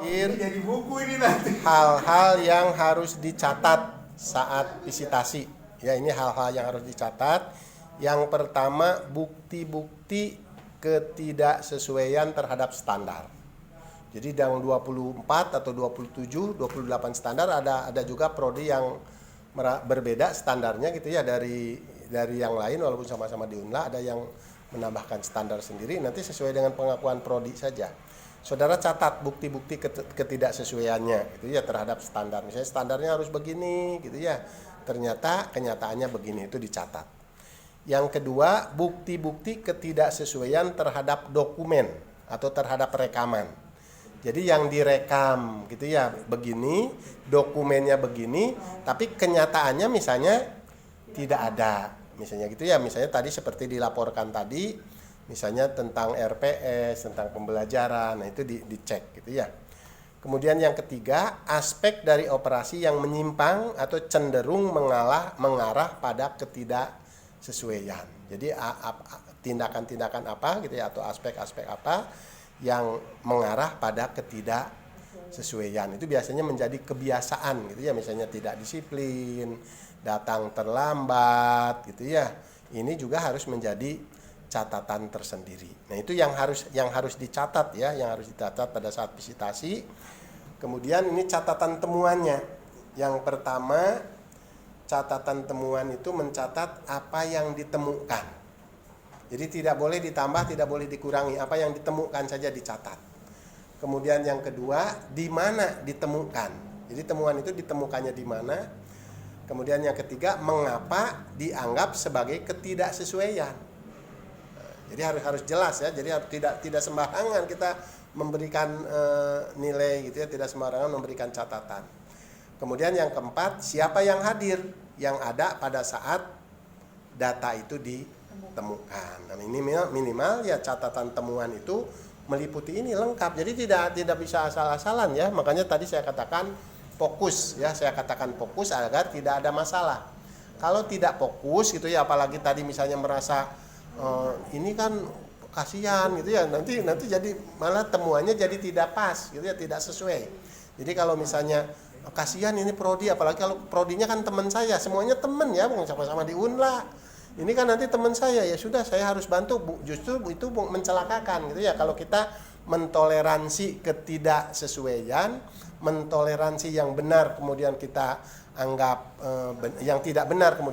Jadi buku ini nanti. Hal-hal yang harus dicatat saat visitasi. Ya, ini hal-hal yang harus dicatat. Yang pertama, bukti-bukti ketidaksesuaian terhadap standar. Jadi yang 24 atau 27, 28 standar ada juga prodi yang berbeda standarnya gitu ya dari yang lain walaupun sama-sama di UNLA, ada yang menambahkan standar sendiri, nanti sesuai dengan pengakuan prodi saja. Saudara catat bukti-bukti ketidaksesuaiannya gitu ya terhadap standar. Misalnya standarnya harus begini gitu ya. Ternyata kenyataannya begini, itu dicatat. Yang kedua, bukti-bukti ketidaksesuaian terhadap dokumen atau terhadap rekaman. Jadi yang direkam gitu ya begini, dokumennya begini, tapi kenyataannya misalnya tidak ada. Misalnya gitu ya, misalnya tadi seperti dilaporkan tadi, misalnya tentang RPS, tentang pembelajaran, nah itu dicek gitu ya. Kemudian yang ketiga, aspek dari operasi yang menyimpang atau cenderung mengarah pada ketidaksesuaian. Jadi tindakan-tindakan apa gitu ya, atau aspek-aspek apa yang mengarah pada ketidaksesuaian. Itu biasanya menjadi kebiasaan gitu ya, misalnya tidak disiplin, datang terlambat gitu ya. Ini juga harus menjadi catatan tersendiri. Nah, itu yang harus dicatat ya, yang harus dicatat pada saat visitasi. Kemudian ini catatan temuannya. Yang pertama, catatan temuan itu mencatat apa yang ditemukan. Jadi tidak boleh ditambah, tidak boleh dikurangi, apa yang ditemukan saja dicatat. Kemudian yang kedua, di mana ditemukan. Jadi temuan itu ditemukannya di mana. Kemudian yang ketiga, mengapa dianggap sebagai ketidaksesuaian. Jadi harus jelas ya. Jadi tidak sembarangan kita memberikan nilai gitu ya, tidak sembarangan memberikan catatan. Kemudian yang keempat, siapa yang hadir yang ada pada saat data itu ditemukan. Nah, ini minimal ya catatan temuan itu meliputi ini lengkap. Jadi tidak bisa asal-asalan ya. Makanya tadi saya katakan fokus ya, fokus agar tidak ada masalah. Kalau tidak fokus gitu ya, apalagi tadi misalnya merasa ini kan kasihan gitu ya, nanti jadi malah temuannya jadi tidak pas gitu ya, tidak sesuai. Jadi kalau misalnya kasihan ini prodi, apalagi kalau prodinya kan teman saya, semuanya teman ya, sama-sama di UNLA. Ini kan nanti teman saya, ya sudah saya harus bantu, justru itu mencelakakan gitu ya. Kalau kita mentoleransi ketidaksesuaian, mentoleransi yang benar kemudian kita anggap yang tidak benar kemudian